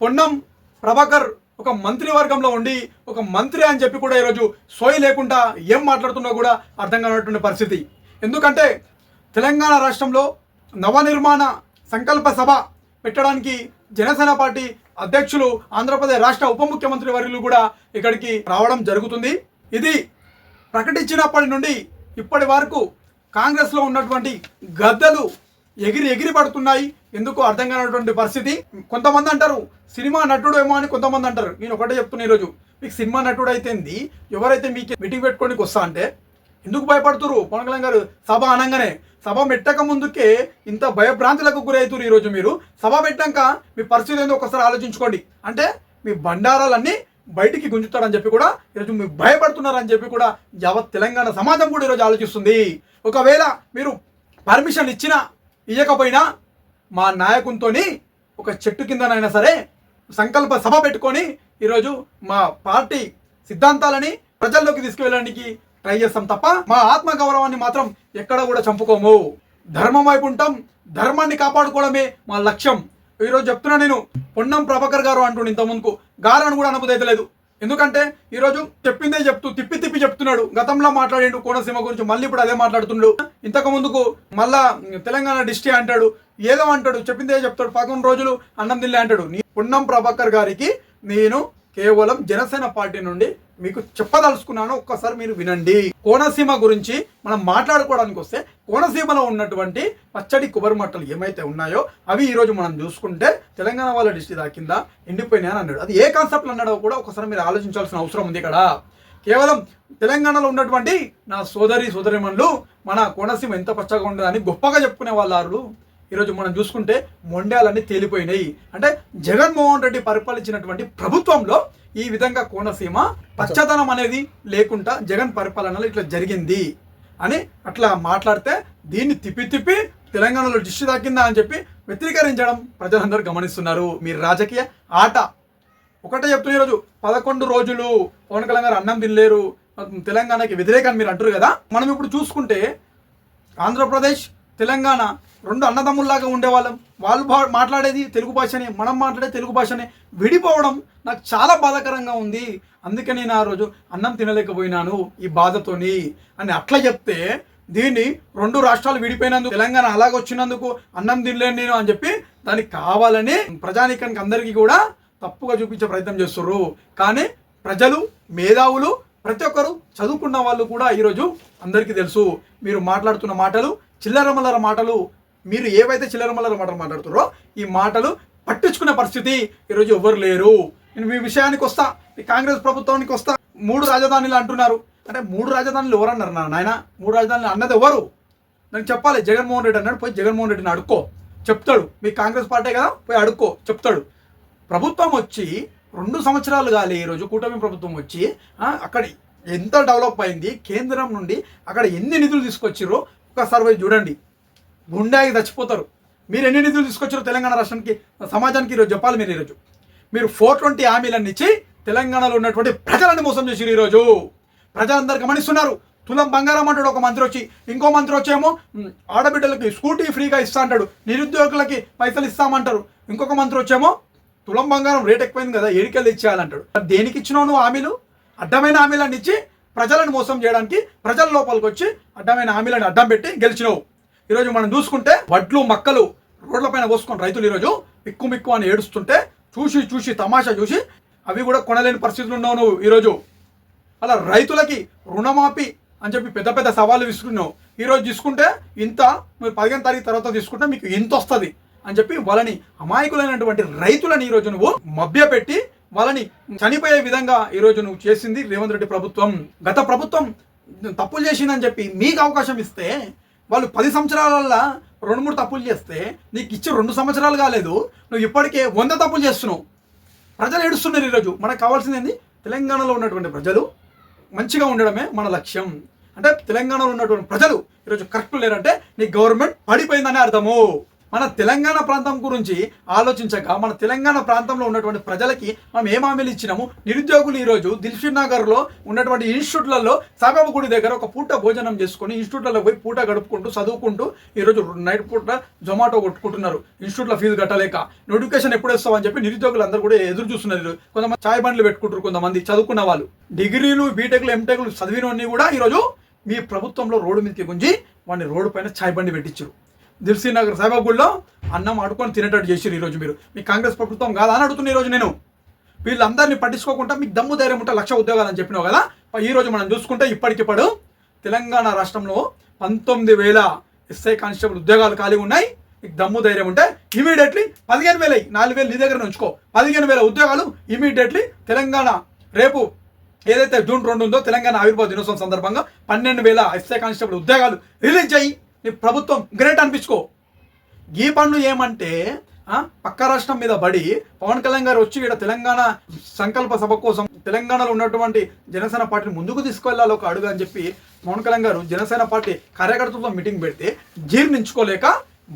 పొన్నం ప్రభాకర్ ఒక మంత్రివర్గంలో ఉండి ఒక మంత్రి అని చెప్పి కూడా ఈరోజు సోయి లేకుండా ఏం మాట్లాడుతున్నా కూడా అర్థం కానటువంటి పరిస్థితి. ఎందుకంటే తెలంగాణ రాష్ట్రంలో నవనిర్మాణ సంకల్ప సభ పెట్టడానికి జనసేన పార్టీ అధ్యక్షులు ఆంధ్రప్రదేశ్ రాష్ట్ర ఉప ముఖ్యమంత్రి వర్యులు కూడా ఇక్కడికి రావడం జరుగుతుంది. ఇది ప్రకటించినప్పటి నుండి ఇప్పటి వరకు కాంగ్రెస్లో ఉన్నటువంటి గద్దలు ఎగిరి పడుతున్నాయి. ఎందుకు అర్థం కానటువంటి పరిస్థితి. కొంతమంది అంటారు సినిమా నటుడు ఏమో అని, కొంతమంది అంటారు. నేను ఒకటే చెప్తున్నా, ఈరోజు మీకు సినిమా నటుడు అయితేంది, ఎవరైతే మీకు మీటింగ్ పెట్టుకోనికి వస్తా అంటే ఎందుకు భయపడుతురు? పవన్ కళ్యాణ్ గారు సభ అనగానే సభ పెట్టక ముందుకే ఇంత భయభ్రాంతులకు గురవుతురు. ఈరోజు మీరు సభ పెట్టాక మీ పరిస్థితి ఏందో ఒకసారి ఆలోచించుకోండి. అంటే మీ బండారాలన్నీ బయటికి గుంజుతారని చెప్పి కూడా ఈరోజు మీరు భయపడుతున్నారని చెప్పి కూడా యావత్ తెలంగాణ సమాజం కూడా ఈరోజు ఆలోచిస్తుంది. ఒకవేళ మీరు పర్మిషన్ ఇవ్వకపోయినా మా నాయకునితోని ఒక చెట్టు కిందనైనా సరే సంకల్ప సభ పెట్టుకొని ఈరోజు మా పార్టీ సిద్ధాంతాలని ప్రజల్లోకి తీసుకువెళ్ళడానికి ట్రై చేస్తాం తప్ప మా ఆత్మగౌరవాన్ని మాత్రం ఎక్కడ కూడా చంపుకోము. ధర్మం వైపు ఉంటాం, ధర్మాన్ని కాపాడుకోవడమే మా లక్ష్యం. ఈరోజు చెప్తున్నా, నేను పొన్నం ప్రభాకర్ గారు అంటుండే ఇంతకుముందుకు గారని కూడా అనుమతి ఎందుకంటే ఈరోజు చెప్పిందే చెప్తూ తిప్పి చెప్తున్నాడు. గతంలో మాట్లాడిండు కోనసీమ గురించి, మళ్ళీ ఇప్పుడు అదే మాట్లాడుతున్నాడు. ఇంతకు ముందుకు మళ్ళా తెలంగాణ డిస్ట్రీ అంటాడు, ఏదో అంటాడు, చెప్పిందే చెప్తాడు. 11 రోజులు అన్నం తినలే అంటాడు. పొన్నం ప్రభాకర్ గారికి నేను కేవలం జనసేన పార్టీ నుండి మీకు చెప్పదలుచుకున్నాను, ఒక్కసారి మీరు వినండి. కోనసీమ గురించి మనం మాట్లాడుకోవడానికి వస్తే కోనసీమలో ఉన్నటువంటి పచ్చడి కొబ్బరి మట్టలు ఏమైతే ఉన్నాయో అవి ఈరోజు మనం చూసుకుంటే తెలంగాణ వాళ్ళ డిస్ట్రిక్ట్ దాకిందా ఎండిపోయినాయి అని అన్నాడు. అది ఏ కాన్సెప్ట్లో అన్నాడో కూడా ఒకసారి మీరు ఆలోచించాల్సిన అవసరం ఉంది. ఇక్కడ కేవలం తెలంగాణలో ఉన్నటువంటి నా సోదరిమణులు మన కోనసీమ ఎంత పచ్చగా ఉండదని గొప్పగా చెప్పుకునే వాళ్ళు ఈరోజు మనం చూసుకుంటే మొండ్యాలన్నీ తేలిపోయినాయి. అంటే జగన్మోహన్ రెడ్డి పరిపాలించినటువంటి ప్రభుత్వంలో ఈ విధంగా కోనసీమ పచ్చదనం అనేది లేకుండా జగన్ పరిపాలనలో ఇట్లా జరిగింది అని అట్లా మాట్లాడితే దీన్ని తిప్పి తెలంగాణలో దిష్టి తాకిందా అని చెప్పి వ్యతిరేకరించడం ప్రజలందరూ గమనిస్తున్నారు. మీరు రాజకీయ ఆట ఒకటే చెప్తున్న ఈరోజు 11 రోజులు పవన్ కళ్యాణ్ గారు అన్నం తినలేరు, తెలంగాణకి వ్యతిరేకాన్ని మీరు అంటారు కదా. మనం ఇప్పుడు చూసుకుంటే ఆంధ్రప్రదేశ్ తెలంగాణ రెండు అన్నదమ్ముల్లాగా ఉండేవాళ్ళం. వాళ్ళు మాట్లాడేది తెలుగు భాషని, మనం మాట్లాడే తెలుగు భాషని విడిపోవడం నాకు చాలా బాధాకరంగా ఉంది. అందుకే నేను ఆ రోజు అన్నం తినలేకపోయినాను ఈ బాధతోని అని అట్లా చెప్తే, దీన్ని 2 రాష్ట్రాలు విడిపోయినందుకు, తెలంగాణ అలాగొచ్చినందుకు అన్నం తినలేను నేను అని చెప్పి దానికి కావాలని ప్రజానీకానికి అందరికీ కూడా తప్పుగా చూపించే ప్రయత్నం చేస్తున్నారు. కానీ ప్రజలు, మేధావులు, ప్రతి ఒక్కరు చదువుకున్న వాళ్ళు కూడా ఈరోజు అందరికీ తెలుసు మీరు మాట్లాడుతున్న మాటలు చిల్లరమల్లర మాటలు. మీరు ఏవైతే చిల్లరమల్లర మాటలు మాట్లాడుతున్నారో ఈ మాటలు పట్టించుకునే పరిస్థితి ఈరోజు ఎవ్వరు లేరు. నేను మీ విషయానికి వస్తా, ఈ కాంగ్రెస్ ప్రభుత్వానికి వస్తా. 3 రాజధానులు అంటున్నారు. అంటే 3 రాజధానులు ఎవరన్నారు నాయన? 3 రాజధానులు అన్నది ఎవరు? నాకు చెప్పాలి. జగన్మోహన్ రెడ్డి అన్నాడు, పోయి జగన్మోహన్ రెడ్డిని అడుక్కో, చెప్తాడు. మీ కాంగ్రెస్ పార్టీ కదా, పోయి అడుక్కో, చెప్తాడు. ప్రభుత్వం వచ్చి 2 సంవత్సరాలు కాలే ఈరోజు కూటమి ప్రభుత్వం వచ్చి అక్కడ ఎంత డెవలప్ అయింది, కేంద్రం నుండి అక్కడ ఎన్ని నిధులు తీసుకొచ్చిర్రో ఒక్కసారి పోయి చూడండి. గుండెకి చచ్చిపోతారు. మీరు ఎన్ని నిధులు తీసుకొచ్చారో తెలంగాణ రాష్ట్రానికి, సమాజానికి ఈరోజు చెప్పాలి. మీరు 420 హామీలన్నీ ఇచ్చి తెలంగాణలో ఉన్నటువంటి ప్రజలను మోసం చేసిరు. ఈరోజు ప్రజలందరూ గమనిస్తున్నారు. తులం బంగారం అంటాడు ఒక మంత్రి వచ్చి, ఇంకో మంత్రి వచ్చేమో ఆడబిడ్డలకి స్కూటీ ఫ్రీగా ఇస్తా అంటాడు, నిరుద్యోగులకి పైసలు ఇస్తామంటారు. ఇంకొక మంత్రి వచ్చేమో తులం బంగారం రేట్ ఎక్కువైంది కదా, ఏడికెళ్ళి ఇచ్చేయాలంటాడు. దేనికి ఇచ్చినావు నువ్వు హామీలు? అడ్డమైన హామీలను ఇచ్చి ప్రజలను మోసం చేయడానికి ప్రజల లోపలికి వచ్చి అడ్డమైన హామీలను అడ్డం పెట్టి గెలిచినావు. ఈరోజు మనం చూసుకుంటే వడ్లు మక్కలు రోడ్లపైన పోసుకొని రైతులు ఈరోజు మిక్కు అని ఏడుస్తుంటే చూసి తమాషా చూసి అవి కూడా కొనలేని పరిస్థితులు ఉన్నావు నువ్వు ఈరోజు. అలా రైతులకి రుణమాఫీ అని చెప్పి పెద్ద సవాళ్ళు విసుకున్నావు. ఈరోజు తీసుకుంటే ఇంత, మీరు 15వ తారీఖు తర్వాత తీసుకుంటే మీకు ఇంత వస్తుంది అని చెప్పి వాళ్ళని, అమాయకులైనటువంటి రైతులని ఈరోజు నువ్వు మభ్యపెట్టి వాళ్ళని చనిపోయే విధంగా ఈరోజు నువ్వు చేసింది రేవంత్ రెడ్డి ప్రభుత్వం. గత ప్రభుత్వం తప్పులు చేసిందని చెప్పి మీకు అవకాశం ఇస్తే వాళ్ళు 10 సంవత్సరాలల్లో 2-3 తప్పులు చేస్తే నీకు ఇచ్చే 2 సంవత్సరాలు కాలేదు, నువ్వు ఇప్పటికే 100 తప్పులు చేస్తున్నావు. ప్రజలు ఏడుస్తున్నారు. ఈరోజు మనకు కావాల్సింది ఏంది? తెలంగాణలో ఉన్నటువంటి ప్రజలు మంచిగా ఉండడమే మన లక్ష్యం. అంటే తెలంగాణలో ఉన్నటువంటి ప్రజలు ఈరోజు కరెక్ట్ లేరంటే నీ గవర్నమెంట్ పడిపోయిందని అర్థము. మన తెలంగాణ ప్రాంతం గురించి ఆలోచించక మన తెలంగాణ ప్రాంతంలో ఉన్నటువంటి ప్రజలకి మనం ఏం హామీలు ఇచ్చినాము. నిరుద్యోగులు ఈరోజు దిల్షుక్ నగర్లో ఉన్నటువంటి ఇన్స్టిట్యూట్లలో సాయిబాబా గుడి దగ్గర ఒక పూట భోజనం చేసుకొని ఇన్స్టిట్యూట్లలో పోయి పూట గడుపుకుంటూ చదువుకుంటూ ఈరోజు నైట్ పూట జొమాటో కొట్టుకుంటున్నారు. ఇన్స్టిట్యూట్లో ఫీజు కట్టలేక నోటిఫికేషన్ ఎప్పుడు వేస్తామని చెప్పి నిరుద్యోగులు అందరూ కూడా ఎదురు చూస్తున్నారు. కొంతమంది చాయ్ బండ్లు పెట్టుకుంటారు, కొంతమంది చదువుకున్న వాళ్ళు డిగ్రీలు బీటెక్లు ఎంటెక్లు చదివినవన్నీ కూడా ఈరోజు మీ ప్రభుత్వంలో రోడ్డు మీదకి గుంజి వాడిని రోడ్డు పైన చాయ్ బండి పెట్టించారు. దిల్షుక్ నగర్ సాయిబాబా గుడిలో అన్నం ఆడుకొని తినేటట్టు చేసిరు. ఈరోజు మీరు మీ కాంగ్రెస్ ప్రభుత్వం కాదా అని అడుగుతున్నా. ఈరోజు నేను వీళ్ళందరినీ పట్టించుకోకుండా మీకు దమ్ము ధైర్యం ఉంటే 1,00,000 ఉద్యోగాలు అని చెప్పినావు కదా. ఈరోజు మనం చూసుకుంటే ఇప్పటికిప్పుడు తెలంగాణ రాష్ట్రంలో 19,000 ఎస్ఐ కానిస్టేబుల్ ఉద్యోగాలు ఖాళీ ఉన్నాయి. మీకు దమ్ము ధైర్యం ఉంటే ఇమీడియట్లీ 15,000 4,000 నీ దగ్గర ఉంచుకో. 15,000 ఉద్యోగాలు ఇమీడియట్లీ తెలంగాణ రేపు ఏదైతే జూన్ 2 ఉందో తెలంగాణ ఆవిర్భావ దినోత్సవం సందర్భంగా 12,000 ఎస్ఐ కానిస్టేబుల్ ఉద్యోగాలు రిలీజ్ అయ్యి నీ ప్రభుత్వం గ్రేట్ అనిపించుకో. ఈ పనులు ఏమంటే పక్క రాష్ట్రం మీద పడి పవన్ కళ్యాణ్ గారు వచ్చి ఇక్కడ తెలంగాణ సంకల్ప సభ కోసం తెలంగాణలో ఉన్నటువంటి జనసేన పార్టీని ముందుకు తీసుకెళ్లాలి ఒక అడుగు అని చెప్పి పవన్ కళ్యాణ్ గారు జనసేన పార్టీ కార్యకర్తలతో మీటింగ్ పెడితే జీర్ణించుకోలేక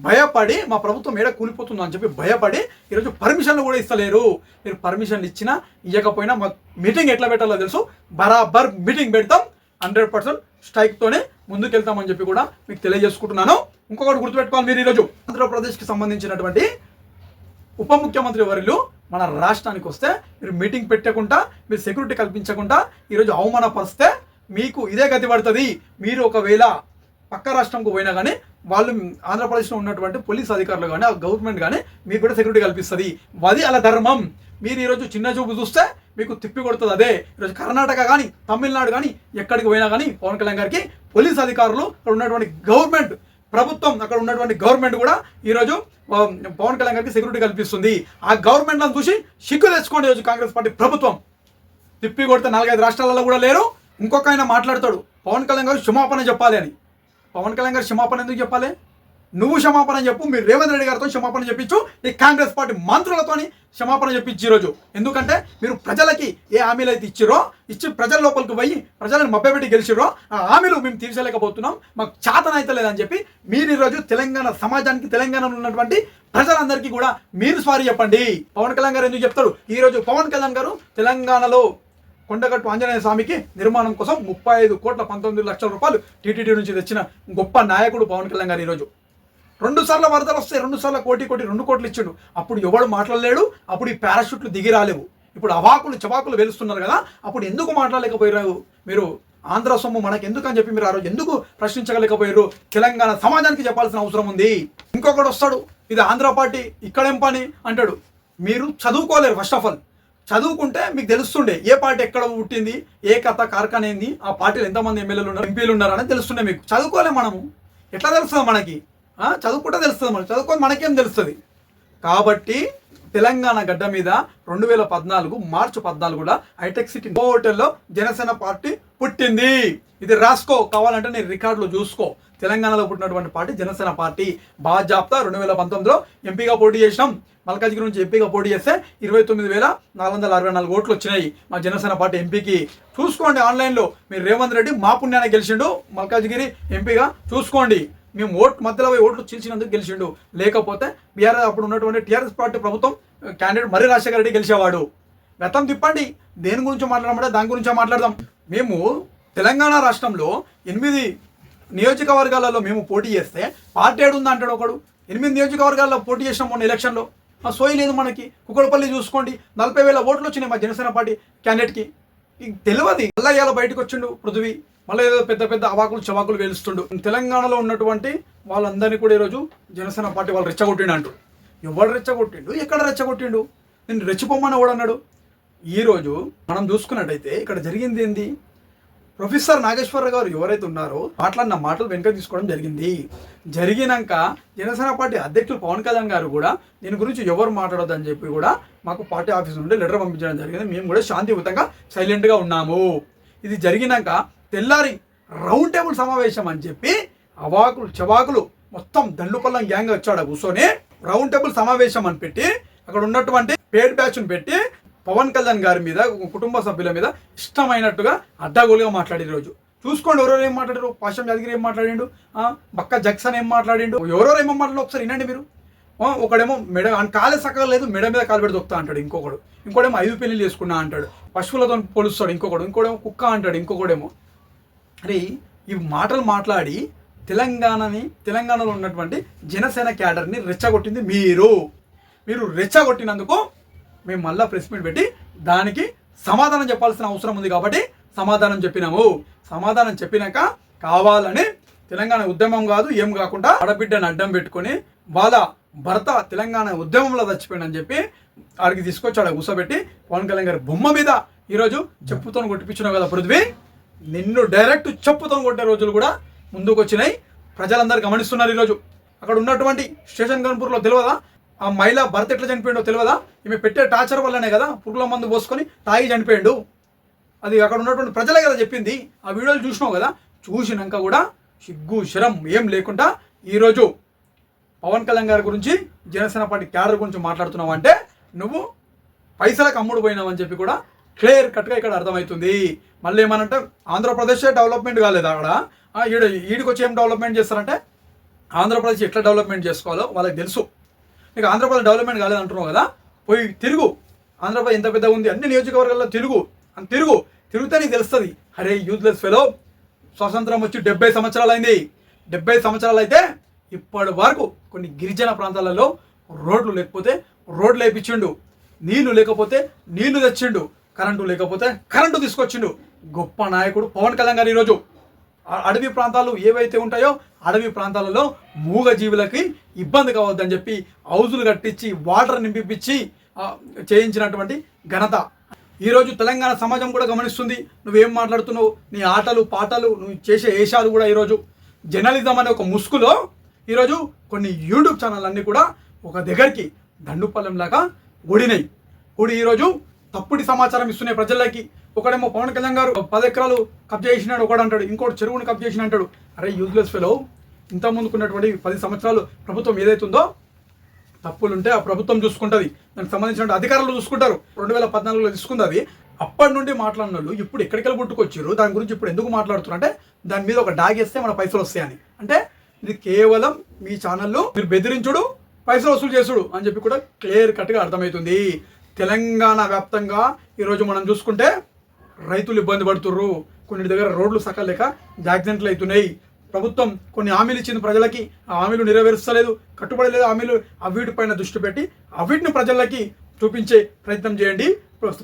భయపడి మా ప్రభుత్వం ఏడ కూలిపోతుందో అని చెప్పి భయపడి ఈరోజు పర్మిషన్లు కూడా ఇస్తలేరు. మీరు పర్మిషన్లు ఇచ్చినా ఇవ్వకపోయినా మా మీటింగ్ ఎట్లా పెట్టాలో తెలుసు. బరాబర్ మీటింగ్ పెడతాం, 100% స్ట్రైక్తోనే ముందుకెళ్తామని చెప్పి కూడా మీకు తెలియజేసుకుంటున్నాను. ఇంకొకటి గుర్తుపెట్టుకోవాలి, మీరు ఈరోజు ఆంధ్రప్రదేశ్కి సంబంధించినటువంటి ఉప ముఖ్యమంత్రి వర్యులు మన రాష్ట్రానికి వస్తే మీరు మీటింగ్ పెట్టకుండా మీరు సెక్యూరిటీ కల్పించకుండా ఈరోజు అవమానపరిస్తే మీకు ఇదే గతి పడుతుంది. మీరు ఒకవేళ పక్క రాష్ట్రంకు పోయినా కానీ వాళ్ళు ఆంధ్రప్రదేశ్లో ఉన్నటువంటి పోలీస్ అధికారులు కానీ ఆ గవర్నమెంట్ కానీ మీకు కూడా సెక్యూరిటీ కల్పిస్తుంది. అది అలా ధర్మం. మీరు ఈరోజు చిన్న చూపు చూస్తే మీకు తిప్పి కొడుతుంది. అదే ఈరోజు కర్ణాటక కానీ తమిళనాడు కానీ ఎక్కడికి పోయినా కానీ పవన్ కళ్యాణ్ గారికి పోలీస్ అధికారులు అక్కడ ఉన్నటువంటి గవర్నమెంట్ ప్రభుత్వం అక్కడ ఉన్నటువంటి గవర్నమెంట్ కూడా ఈరోజు పవన్ కళ్యాణ్ గారికి సెక్యూరిటీ కల్పిస్తుంది. ఆ గవర్నమెంట్లను చూసి సిగ్గు తెచ్చుకోండి. ఈరోజు కాంగ్రెస్ పార్టీ ప్రభుత్వం తిప్పి కొడితే 4-5 రాష్ట్రాలలో కూడా లేరు. ఇంకొక ఆయన మాట్లాడతాడు పవన్ కళ్యాణ్ గారు క్షమాపణ చెప్పాలి అని. పవన్ కళ్యాణ్ గారు క్షమాపణ ఎందుకు చెప్పాలి? నువ్వు క్షమాపణ చెప్పు, మీరు రేవంత్ రెడ్డి గారితో క్షమాపణ చెప్పించు, ఈ కాంగ్రెస్ పార్టీ మంత్రులతోని క్షమాపణ చెప్పించి ఈరోజు. ఎందుకంటే మీరు ప్రజలకి ఏ హామీలు అయితే ఇచ్చి ప్రజల లోపలికి పోయి ప్రజలను మభ్యపెట్టి గెలిచిరో ఆ హామీలు మేము తీర్చలేకపోతున్నాం, మాకు చేతన అయితే లేదని చెప్పి మీరు ఈరోజు తెలంగాణ సమాజానికి తెలంగాణలో ఉన్నటువంటి ప్రజలందరికీ కూడా మీరు సారీ చెప్పండి. పవన్ కళ్యాణ్ గారు ఎందుకు చెప్తారు? ఈరోజు పవన్ కళ్యాణ్ గారు తెలంగాణలో కొండగట్టు ఆంజనేయ స్వామికి నిర్మాణం కోసం 35,19,00,000 టీటీడీ నుంచి తెచ్చిన గొప్ప నాయకుడు పవన్ కళ్యాణ్ గారు. ఈరోజు 2 సార్లు వరదలు వస్తాయి, 2 సార్లు కోటి 2 కోట్లు ఇచ్చిండు. అప్పుడు ఎవడు మాట్లాడలేడు. అప్పుడు ఈ పారాషూట్లు దిగి రాలేవు. ఇప్పుడు అవాకులు చవాకులు వెలుస్తున్నారు కదా, అప్పుడు ఎందుకు మాట్లాడలేకపోయారు మీరు? ఆంధ్ర సొమ్ము మనకి ఎందుకు అని చెప్పి మీరు ఆ రోజు ఎందుకు ప్రశ్నించగలేకపోయారు? తెలంగాణ సమాజానికి చెప్పాల్సిన అవసరం ఉంది. ఇంకొకటి వస్తాడు, ఇది ఆంధ్ర పార్టీ ఇక్కడేం పని అంటాడు. మీరు చదువుకోలేరు. ఫస్ట్ ఆఫ్ ఆల్ చదువుకుంటే మీకు తెలుస్తుండే ఏ పార్టీ ఎక్కడ పుట్టింది, ఏ కథ కార్ఖాన ఏంది, ఆ పార్టీలో ఎంతమంది ఎమ్మెల్యేలు ఉన్నారు, ఎంపీలు ఉన్నారు అనేది తెలుస్తుండే. మీకు చదువుకోలే. మనము ఎట్లా తెలుస్తుంది మనకి? చదువుకుంటే తెలుస్తుంది. మనం చదువుకొని మనకేం తెలుస్తుంది? కాబట్టి తెలంగాణ గడ్డ మీద 2014 మార్చి 14 కూడా హైటెక్ సిటీ హోటల్లో జనసేన పార్టీ పుట్టింది. ఇది రాసుకో, కావాలంటే నేను రికార్డులో చూసుకో. తెలంగాణలో పుట్టినటువంటి పార్టీ జనసేన పార్టీ. బాజాప్తా 2019లో ఎంపీగా పోటీ చేసినాం. మల్కాజ్గిరి నుంచి ఎంపీగా పోటీ చేస్తే 29,464 ఓట్లు వచ్చినాయి మా జనసేన పార్టీ ఎంపీకి. చూసుకోండి ఆన్లైన్లో. మీరు రేవంత్ రెడ్డి మా పుణ్యాన్ని గెలిచిండు మల్కాజ్గిరి ఎంపీగా. చూసుకోండి. మేము మధ్యలో ఓట్లు చీల్చినందుకు గెలిచిండు. లేకపోతే బీఆర్ఎస్ అప్పుడు ఉన్నటువంటి టీఆర్ఎస్ పార్టీ ప్రభుత్వం క్యాండిడేట్ మర్రి రాజశేఖర రెడ్డి గెలిచేవాడు. గతం తిప్పండి. దేని గురించి మాట్లాడమంటే దాని గురించే మాట్లాడదాం. మేము తెలంగాణ రాష్ట్రంలో 8 నియోజకవర్గాలలో మేము పోటీ చేస్తే పార్టీ ఏడుంది అంటాడు ఒకడు. 8 నియోజకవర్గాల్లో పోటీ చేసినాం మొన్న ఎలక్షన్లో. సోయి లేదు మనకి. కుక్కడపల్లి చూసుకోండి, 40,000 ఓట్లు వచ్చినాయి మా జనసేన పార్టీ క్యాండిడేట్కి. తెలియదు. మళ్ళీ ఇవాళ బయటకు వచ్చిండు పృథ్వీ. మళ్ళీ ఏదో పెద్ద అవాకులు చవాకులు వేలుస్తుండు. తెలంగాణలో ఉన్నటువంటి వాళ్ళందరినీ కూడా ఈరోజు జనసేన పార్టీ వాళ్ళు రెచ్చగొట్టిండు అంటాడు. ఎవడు రెచ్చగొట్టిండు? ఎక్కడ రెచ్చగొట్టిండు? నేను రెచ్చిపోమ్మని ఎవడన్నాడు? ఈరోజు మనం చూసుకున్నట్టయితే ఇక్కడ జరిగింది ఏంది? ప్రొఫెసర్ నాగేశ్వరరావు గారు ఎవరైతే ఉన్నారో మాట్లాడిన మాటలు వెనుక తీసుకోవడం జరిగింది. జరిగినాక జనసేన పార్టీ అధ్యక్షులు పవన్ కళ్యాణ్ గారు కూడా దీని గురించి ఎవరు మాట్లాడొద్దని చెప్పి కూడా మాకు పార్టీ ఆఫీస్ నుండి లెటర్ పంపించడం జరిగింది. మేము కూడా శాంతియుతంగా సైలెంట్గా ఉన్నాము. ఇది జరిగినాక తెల్లారి రౌండ్ టేబుల్ సమావేశం అని చెప్పి అవాకులు చవాకులు మొత్తం దండుపల్లం గ్యాంగ్ వచ్చాడు కూర్చొని రౌండ్ టేబుల్ సమావేశం అని పెట్టి అక్కడ ఉన్నటువంటి పేడ్ బ్యాచ్ను పెట్టి పవన్ కళ్యాణ్ గారి మీద కుటుంబ సభ్యుల మీద ఇష్టమైనట్టుగా అడ్డగోలుగా మాట్లాడే రోజు చూసుకోండి. ఎవరెవరు ఏం మాట్లాడారు? పాషం యాదగిరి ఏం మాట్లాడిండు, బక్క జక్సన్ ఏం మాట్లాడిండు, ఎవరెవరు ఏమో మాట్లాడు ఒకసారి వినండి మీరు. ఒకడేమో మెడ కాలే సక్కగా లేదు, మెడ మీద కాలు పెట్టి దొక్కుతా అంటాడు ఇంకోడేమో 5 పెళ్లిళ్ళు చేసుకున్నా అంటాడు, పశువులతో పోలుస్తాడు ఇంకొకడేమో కుక్క అంటాడు ఇంకొకడేమో. అరే ఈ మాటలు మాట్లాడి తెలంగాణలో ఉన్నటువంటి జనసేన క్యాడర్ని రెచ్చగొట్టింది మీరు రెచ్చగొట్టినందుకు మేము మళ్ళీ ప్రెస్ మీట్ పెట్టి దానికి సమాధానం చెప్పాల్సిన అవసరం ఉంది కాబట్టి సమాధానం చెప్పినాము. సమాధానం చెప్పినాక కావాలని తెలంగాణ ఉద్యమం కాదు ఏం కాకుండా ఆడబిడ్డను అడ్డం పెట్టుకొని వాళ్ళ భర్త తెలంగాణ ఉద్యమంలో చచ్చిపోయిందని చెప్పి ఆడికి తీసుకొచ్చాడు కూర్చోబెట్టి పవన్ కళ్యాణ్ గారి బొమ్మ మీద ఈరోజు చెప్పుతో కొట్టిపించినావు కదా పృథ్వీ, నిన్ను డైరెక్ట్ చెప్పుతో కొట్టే రోజులు కూడా ముందుకు వచ్చినాయి. ప్రజలందరూ గమనిస్తున్నారు. ఈరోజు అక్కడ ఉన్నటువంటి స్టేషన్ గన్పూర్లో తెలియదా ఆ మహిళ భర్త ఎట్లా చనిపోయిండో తెలియదా? ఈమె పెట్టే టార్చర్ వల్లనే కదా పురుగుల మందు పోసుకొని తాగి చనిపోయిండు. అది అక్కడ ఉన్నటువంటి ప్రజలే కదా చెప్పింది. ఆ వీడియోలు చూసినావు కదా, చూసినాక కూడా సిగ్గు శరం ఏం లేకుండా ఈరోజు పవన్ కళ్యాణ్ గారి గురించి జనసేన పార్టీ క్యాడర్ గురించి మాట్లాడుతున్నావు అంటే నువ్వు పైసలకు అమ్ముడు పోయినావని చెప్పి కూడా క్లియర్ కట్గా ఇక్కడ అర్థమవుతుంది. మళ్ళీ ఏమనంటే ఆంధ్రప్రదేశ్ డెవలప్మెంట్ కాలేదు అక్కడ, ఈడికి వచ్చి ఏం డెవలప్మెంట్ చేస్తారంటే ఆంధ్రప్రదేశ్ ఎట్లా డెవలప్మెంట్ చేసుకోవాలో వాళ్ళకి తెలుసు. నీకు ఆంధ్రప్రదేశ్ డెవలప్మెంట్ కాలేదు అంటున్నావు కదా, పోయి తిరుగు. ఆంధ్రప్రదేశ్ ఎంత పెద్దగా ఉంది, అన్ని నియోజకవర్గాల్లో తిరిగితే నీకు తెలుస్తుంది. అరే యూత్లెస్ ఫెలో, స్వాతంత్రం వచ్చి 70 సంవత్సరాలు అయింది. 70 సంవత్సరాలు అయితే ఇప్పటి వరకు కొన్ని గిరిజన ప్రాంతాలలో రోడ్లు లేకపోతే రోడ్లు వేయించిండు, నీళ్లు లేకపోతే నీళ్లు తెచ్చిండు, కరెంటు లేకపోతే కరెంటు తీసుకొచ్చిండు. గొప్ప నాయకుడు పవన్ కళ్యాణ్ గారు. ఈరోజు అడవి ప్రాంతాలు ఏవైతే ఉంటాయో అడవి ప్రాంతాలలో మూగ జీవులకి ఇబ్బంది కావద్దని చెప్పి హౌజులు కట్టించి వాటర్ నింపిపించి చేయించినటువంటి ఘనత ఈరోజు తెలంగాణ సమాజం కూడా గమనిస్తుంది. నువ్వేం మాట్లాడుతున్నావు, నీ ఆటలు పాటలు నువ్వు చేసే వేషాలు కూడా ఈరోజు జర్నలిజం అనే ఒక ముసుగులో ఈరోజు కొన్ని యూట్యూబ్ ఛానల్ అన్నీ కూడా ఒక దగ్గరికి దండుపల్లెంలాగా ఓడినాయి. ఈరోజు తప్పుడు సమాచారం ఇస్తున్నాయి ప్రజలకి. ఒకడేమో పవన్ కళ్యాణ్ గారు 10 ఎకరాలు కబ్జా చేసినాడు ఒకడు అంటాడు, ఇంకోటి చెరువుని కబ్జా చేసిన అంటాడు. అరే యూజ్లెస్ ఫెలో, ఇంత ముందుకున్నటువంటి 10 సంవత్సరాలు ప్రభుత్వం ఏదైతుందో తప్పులుంటే ఆ ప్రభుత్వం చూసుకుంటుంది, దానికి సంబంధించిన అధికారులు చూసుకుంటారు. 2014లో తీసుకుంది అది. అప్పటి నుండి మాట్లాడిన వాళ్ళు ఇప్పుడు ఎక్కడికెళ్ళి పుట్టుకొచ్చారు, దాని గురించి ఇప్పుడు ఎందుకు మాట్లాడుతున్నారు అంటే దాని మీద ఒక డాగేస్తే మన పైసలు వస్తాయని. అంటే ఇది కేవలం మీ ఛానల్లో మీరు బెదిరించుడు, పైసలు వసూలు చేసుడు అని చెప్పి కూడా క్లియర్ కట్గా అర్థమవుతుంది. తెలంగాణ వ్యాప్తంగా ఈరోజు మనం చూసుకుంటే రైతులు ఇబ్బంది పడుతుర్రు, కొన్ని దగ్గర రోడ్లు సక్కలేక యాక్సిడెంట్లు అవుతున్నాయి. ప్రభుత్వం కొన్ని హామీలు ఇచ్చింది ప్రజలకి, ఆ హామీలు నెరవేరుస్తలేదు, కట్టుబడి లేదు హామీలు. వీటిపైన దృష్టి పెట్టి వీటిని ప్రజలకి చూపించే ప్రయత్నం చేయండి.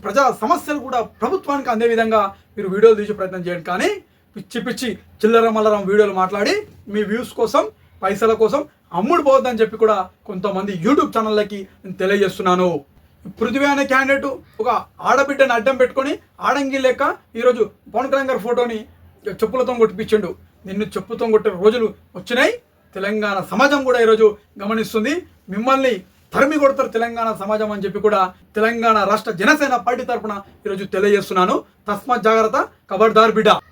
ప్రజా సమస్యలు కూడా ప్రభుత్వానికి అందే విధంగా మీరు వీడియోలు తీసే ప్రయత్నం చేయండి. కానీ పిచ్చి చిల్లర మల్లరం వీడియోలు మాట్లాడి మీ వ్యూస్ కోసం పైసల కోసం అమ్ముడు పోవద్దని చెప్పి కూడా కొంతమంది యూట్యూబ్ ఛానళ్ళకి నేను తెలియజేస్తున్నాను. పృథ్వీ అనే క్యాండిడేట్ ఒక ఆడబిడ్డని అడ్డం పెట్టుకొని ఆడంగి లెక్క ఈరోజు పవన్ కళ్యాణ్ గారి ఫోటోని చెప్పులతో కొట్టిపించిండు. నిన్ను చెప్పుతో కొట్టిన రోజులు వచ్చినాయి. తెలంగాణ సమాజం కూడా ఈరోజు గమనిస్తుంది. మిమ్మల్ని తరిమి కొడతారు తెలంగాణ సమాజం అని చెప్పి కూడా తెలంగాణ రాష్ట్ర జనసేన పార్టీ తరఫున ఈరోజు తెలియజేస్తున్నాను. తస్మాత్ జాగ్రత్త, ఖబర్దార్ బిడ్డ.